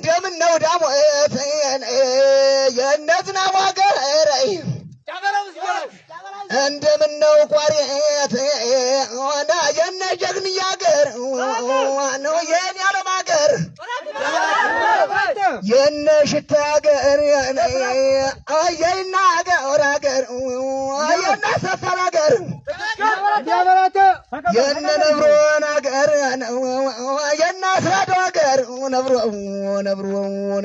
እንደምነው ዳሞት የእነዝናቡ አገር እንደምነው ቋሪት ሆነ የነ ጀግንያ አገር ነው የኔ ዓለም አገር የነ ሽታ አገር የና አገር አገር የና ሰፈር አገር የነ ነብሮን አገር የና ስራዶ አገር ነብሮ ነብሮ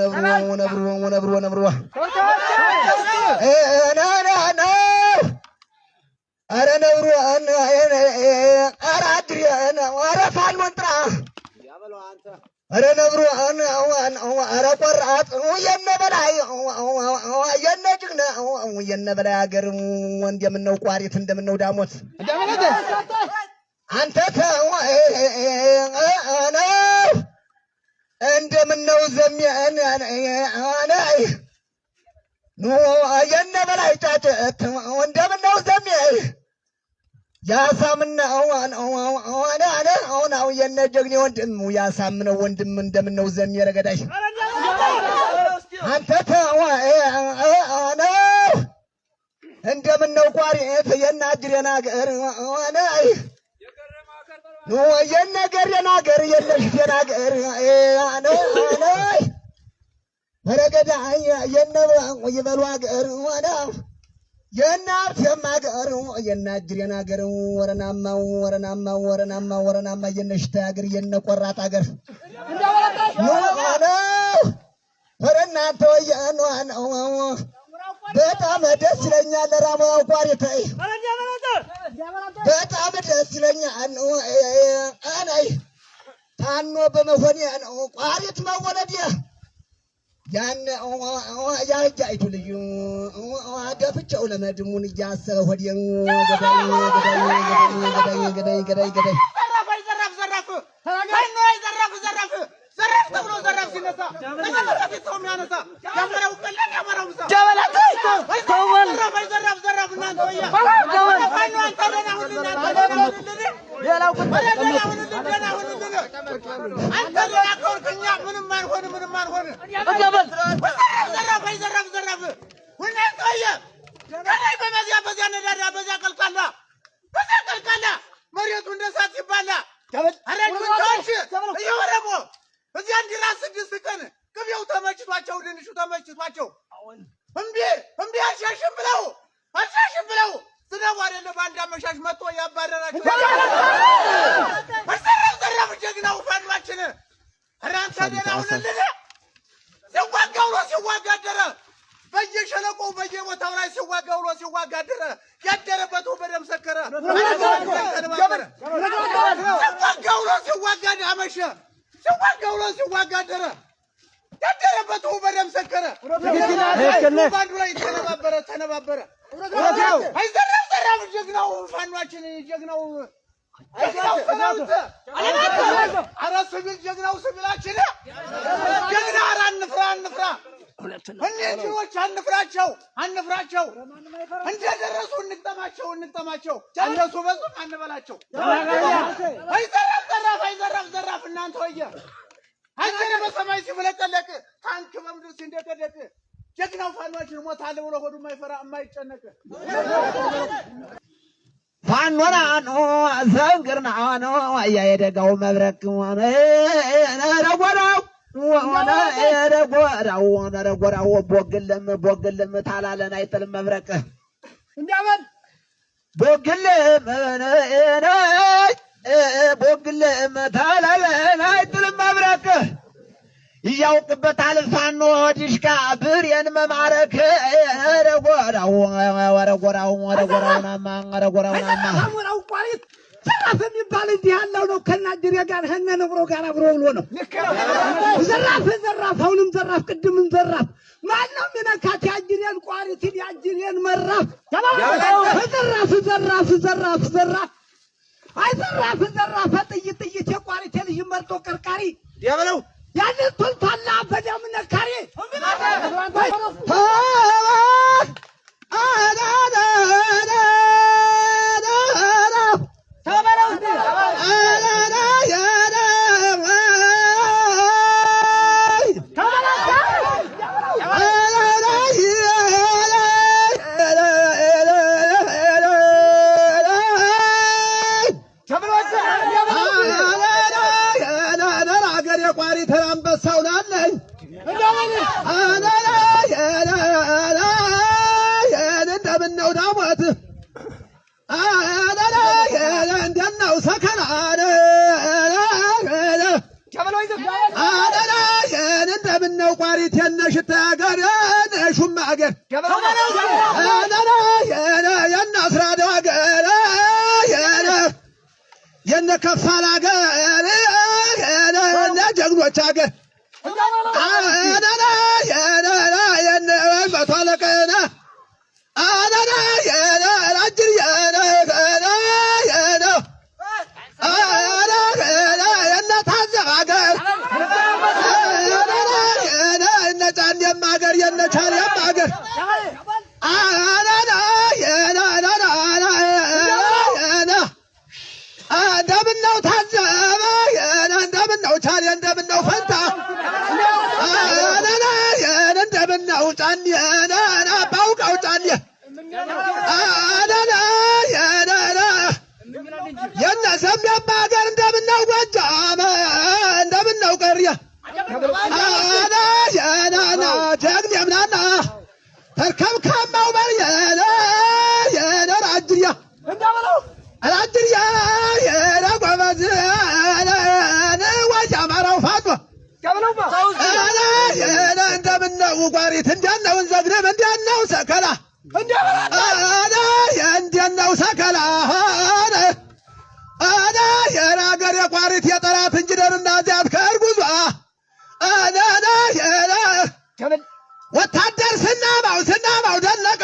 ነብሮ ነብሮ ነብሮ ነብሮ አረ ነብሮ አረ አድሪያን አረ ፋኖን ጥራ አረ ነብሮ አረ ቆራጥ የነ በላይ የነ ጅግና የነ በላይ አገር እንደምነው ቋሪት እንደምነው ዳሞት አንተ ተው እንደምነው ዘሚያን የነ በላይ ጫጨት እንደምነው ዘሚያን ያሳምነው የነ ጀግኔ ወንድም ያሳምነው ወንድም እንደምነው ዘሚያ ረገዳይ አንተ ተው እንደምነው ቋሪት የነ አጅሬን አገር የነ ገሬን አገር የነ ሽቴን አገር ረገዳይ የነ ይበሉ አገር የነ አርቴም አገር የነ አጅሬን አገር ወረናማው ወረናማው ወረናማው ወረናማ የነ ሽታ አገር የነ ቆራጥ አገር ወረናንተ ወየነው በጣም ደስ ይለኛል ራማው ቋሪታይ በጣም ደስ ይለኛል አናይ ታኖ በመሆኔ ነው ቋሪት መወለድ ያን ያጃይቱ ልዩ አደፍጨው ለመድሙን እያሰበ ሆዴን ገዳይ ገዳይ ገዳይ ገዳይ ገዳይ ዘራፍ ዘራፍ ታኖ ዘራፍ ዘራፍ ዘራፍ ተብሎ ዘራፍ ሲነሳ ተመለከተ ተውም ያነሳ ያመረው ቀላል ያመረው ሳ ጀበላታ ተወል ዘራፍ ዘራፍ እናንተ ወያ ታኖ አንተ ደና ሁሉና ሌላው ቁጥር ደና ሁሉና አንተ ደና ኮርክኛ ምንም ማይሆን ገበል ዘራፍ ዘራፍ ዘራፍ እናንተ ወያ ከላይ በዚያ ነዳዳ በዚያ ቀልቃላ መሬቱ እንደሳት ይባላ አረንቶች ይወረቦ እዚያ እንዲራስ 6 ቀን ቅቤው ተመችቷቸው ድንሹ ተመችቷቸው እምቢ አሻሽም ብለው ዝናቡ አይደለ ባንዳ መሻሽ መጥቶ ያባረራቸው ዘራፍ ጀግናው ፋኗችን አራንተ ደናውልልህ ሲዋጋ አደረ በየሸለቆው በየቦታው ላይ ሲዋጋ አደረ ያደረበት በደም ሰከረ ሲዋጋ አመሸ ሲዋጋ አደረ ያደረበት በደም ሰከረ ባንዱ ላይ ተነባበረ አይዘራፍ ጀግናው ፋኗችን ጀግናው አረ ስቢል ጀግናው ስቢላችን ጀግና አረ አንፍራ እነዚህዎች አንፍራቸው እንደደረሱ እንቅጠማቸው እነሱ በዙ አንበላቸው አይዘራፍ ዘራፍ እናንተ ወየ አገረ በሰማይ ሲፈለቀለቅ ታንክ በምድር ሲንደቀደቅ ጀግናው ፋኗችን ሞታለ ብሎ ሆዱ የማይፈራ የማይጨነቅ ፋኖና ነው ዘንግርና ነው የደጋው መብረቅ ረጎራው ረጎራው ቦግልም ታላለን አይጥልም መብረቅ እንደምን ቦግልም ታላለን አይጥልም መብረቅ ያውቅበታል ፋኖ ዲሽካ ብሬን መማረክ ረጎራውናማ አሞራው ቋሪት ዘራፍ የሚባል እንዲህ ያለው ነው ከናጅሬ ጋር ሀነ ነብሮ ጋር አብሮ ብሎ ነው ዘራፍ አሁንም ዘራፍ ቅድምም ዘራፍ ማነው የሚነካት ያጅሬን ቋሪትን ያጅሬን መራፍ ዘራፍ ጥይት የቋሪት ልጅ መርጦ ቀርቃሪ ያበለው ያንን ቶልቷላ በደም ነካሪ ነውናለኝ እንደምን ነው ዳሞት እንደት ነው ሰከና እንደምን ነው ቋሪት የነሽታ ሀገር የነሹም ሀገር የነስራዶ ሀገር የነከፋል ሀገር የነጀግኖች ሀገር የነመቶ አለቃ እንደምነው ታዘበ እንደምነው ቻሌ እንደምነው ፈንታ እንደምነው ጫኔ ባውቃው ጫኔ የነሰሚያማ ሀገር እንደምነው ጎጃም እንደምነው ቀርያ ጀግኔ ምናና ተርከብካማው በርየለ የነራጅያ አላጅያ የነጎበዝ ወጅ አማራው ፋኖ እንደምነው ጓሪት እንደነው እንዘግንም እንደነው ሰከላ እንደነው ሰከላ የናገር የቋሪት የጠላት እንጅደርና ዚያት ከእርጉዟ ወታደር ስናማው ደለቀ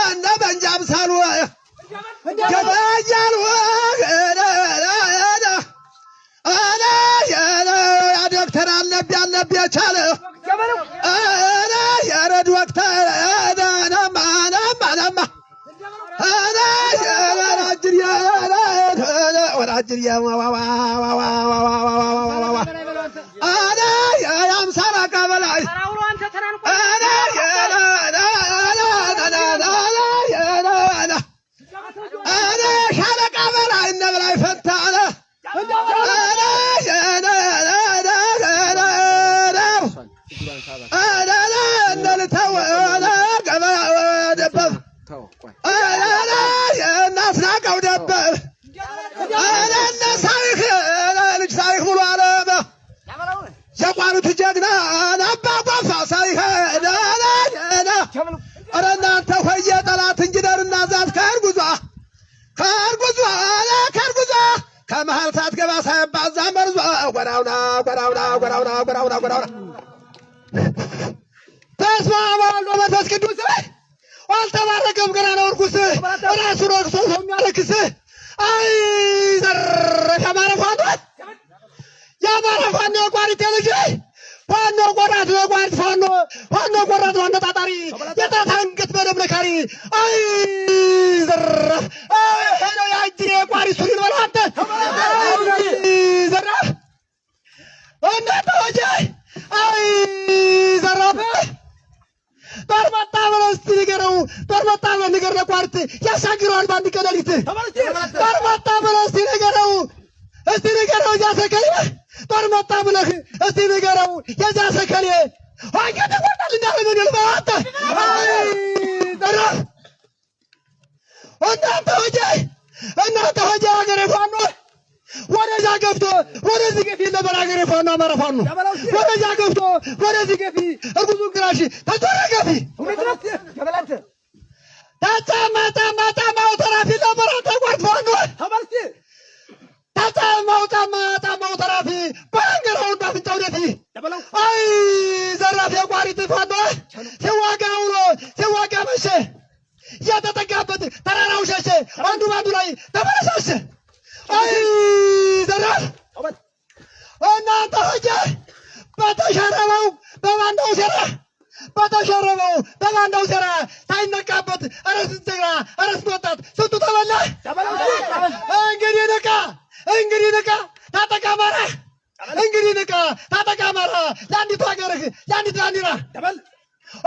እነ በንጃም ሳሉ ገበያሉ ዶክተር አለቢ የቻለ የረድ ወቅተር ናማ ወራጅርያ የአምሳራ ቀበላይ ሻለቃ በላይ እነ በላይ ፈንታነ እነልተው ገበያ ደበብ እናስናቀው ደበብ እነ ሳይክ ልጅ ሳይክ ሙሉ አለም የቋሪቱ ጀግና አባ ጓፋ ሳይክ ኧረ እናንተ ሆየ ጠላት እንጅደርና ዛት ከእርጉዟ ከመሃል ሳትገባ ሳይባዛ መርዟ ጎራውና በስመ አብ ወወልድ ወመንፈስ ቅዱስ አልተባረከም ገና ነው እርኩስ ራሱን ወቅሶ ሰው የሚያለክስ አይ ዘረፍ የአማራ ፋኖ የቋሪት ልጅ ፋኖ ቆራጥ የቋሪት ፋኖ ቆራጥ ዋና ታጣሪ የጣት አንገት በደም ነካሪ አይ ዘረፍ ሄዶ ያጅሬ የቋሪት ሱሪን በላንተ ዘረፍ እናንተ ወጀ አይ ዘረፍ ጦር መጣ ብለው እስቲ ንገረው ጦር መጣ ብለው ንገር ለቋሪት ያሻግረዋል በአንድ ቀን ሌሊት ጦር መጣ ብለው እስቲ ንገረው እዚያ ሰከሌ ጦር መጣ ብለህ እስቲ ንገረው የዚያ ሰከሌ አንገት ቆርጣል እንዳለምን ልባታ ዘረፍ እናንተ ወጀ ሀገሬ ፋኖ ወደዛ ገብቶ ወደዚህ ገፊ ነበር ሀገሬ ፋኖ አማራ ፋኖ ወደዛ ገብቶ ወደዚህ ገፊ እርጉዙን ክራሽ ተዞረ ገፊ ታጫማው ተራፊ ነበር ተቋርጥ ፋኖ ታጫማው ተራፊ በአንገራው እንዳፍንጫው ደፊ አይ ዘራፍ የቋሪት ፋኖ ሲዋጋ ውሎ ሲዋጋ መሸ እያተጠጋበት ተራራው ሸሸ አንዱ ባንዱ ላይ ተመለሳሸ አይ ዘራፍ እናንተ ሆጀ በተሸረበው በባንዳው ሴራ ሳይነቃበት አረስ ጀግና አረስ ወጣት ስንቱ ተበላ እንግዲህ ንቃ ታጠቃ አማራ እንግዲህ ንቃ ታጠቃ አማራ ለአንዲቱ ሀገርህ ለአንዲቱ ባንዲራ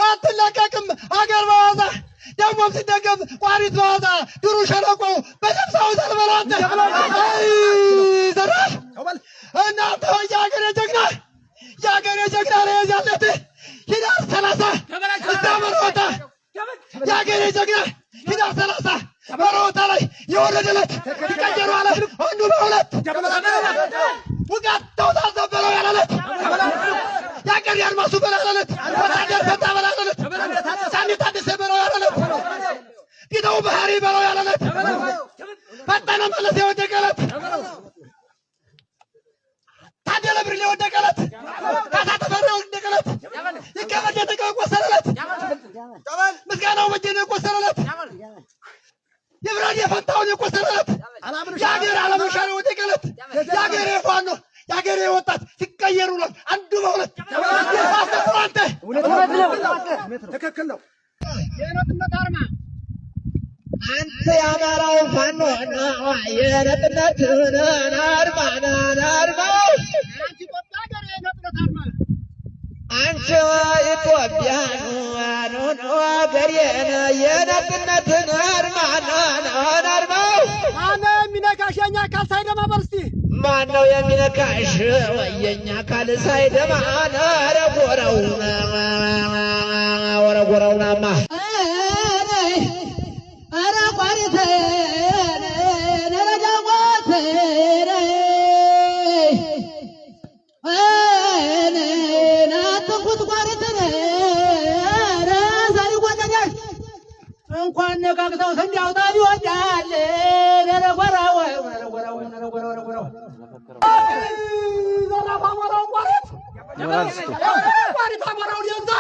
አትለቀቅም አገር በዋዛ ደግሞም ሲደገፍ ቋሪት በዋዛ ድሩ ሸለቆ በደምሳው ዘልበላተ ዘራፍ እናንተ የአገሬ ጀግና ነው የዛለት ሂዳር 30 እስታ መሮታ የአገሬ ጀግና ሂዳር 30 መሮታ ላይ የወረደለት ይቀየሩ አለ አንዱ በሁለት ውጋት ተውታዘበለው ያለለት የአገሬ አልማሱ በላለለት ወታደር ፈታ በላለለት ሳኒ ታደሰ በለው ያለለት ፊተው ባህሪ በለው ያለለት ፈጠነ መለስ የወደቀለት ታደለ ብርሌ የወደቀለት ካሳ ተፈራ የወደቀለት ይከበድ የተቆሰለለት ምስጋናው በጀነ የቆሰለለት ይብራድ የፈታውን የቆሰለለት የአገር አለመሻል የወደቀለት የአገሬ ፋኖ የአገሬ ወጣት ሲቀየሩ ነው አንዱ በሁለት አስተምሩ አንተ ትክክል ነው የነጥነት አርማ አንተ የአማራው ፋኖ የነጥነትን አርማው አንቺ ኢትዮጵያኑ አገሬን የነጥነትን አርማው ማነው የሚነካሽ የኛ አካል ሳይደማ በርስቲ ማነው የሚነካሽ የኛ አካል ሳይደማ ወረጎረውናማ አረ ቋሪቴ ነረጃዋቴ ናትኩት ቋሪቴ ረዛሪ ወደዳሽ እንኳን ነጋግተው እንዲያውጣ ይወዳል ነረጎራው ዘራፋሞራው ቋሪት ቋሪት አሞራው ዲንዛ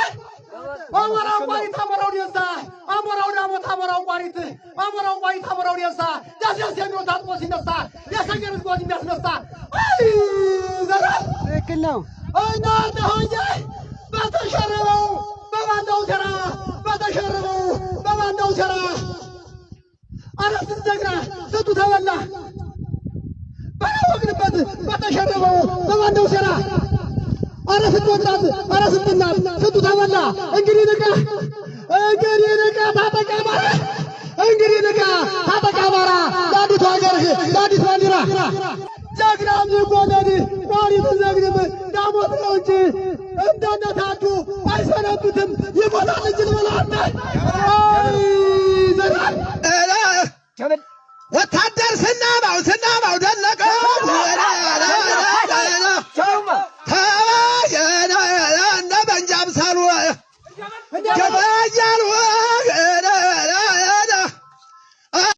አሞራው ቋሪት አሞራው ዲንዛ አሞራው ዳሞት አሞራው ቋሪት አሞራው ቋሪት አሞራው ዲንዛ ዳስያስ የሚወጣ አጥቆ ሲነሳ የሰገርት ጎት የሚያስነሳ ዘራ ትክክል ነው እናንተ ሆኜ በተሸረበው በባንዳው ሥራ አራት ጀግና ስንቱ ተበላ ባላወቅንበት በተሸረበው በባንዳው ሥራ አራት ወጣት አራት እናት ስንቱ ተበላ እንግዲህ ንቃ ታጠቃ አማራ ለአዲቱ ሀገርህ ለአዲስ ባንዲራ ጀግናም ይወለድ ቋሪት ዘግንም ዳሞት ነው እንጂ እንደነታቱ አይሰነብትም ይሞታል እንጂ ልበላለ ወታደር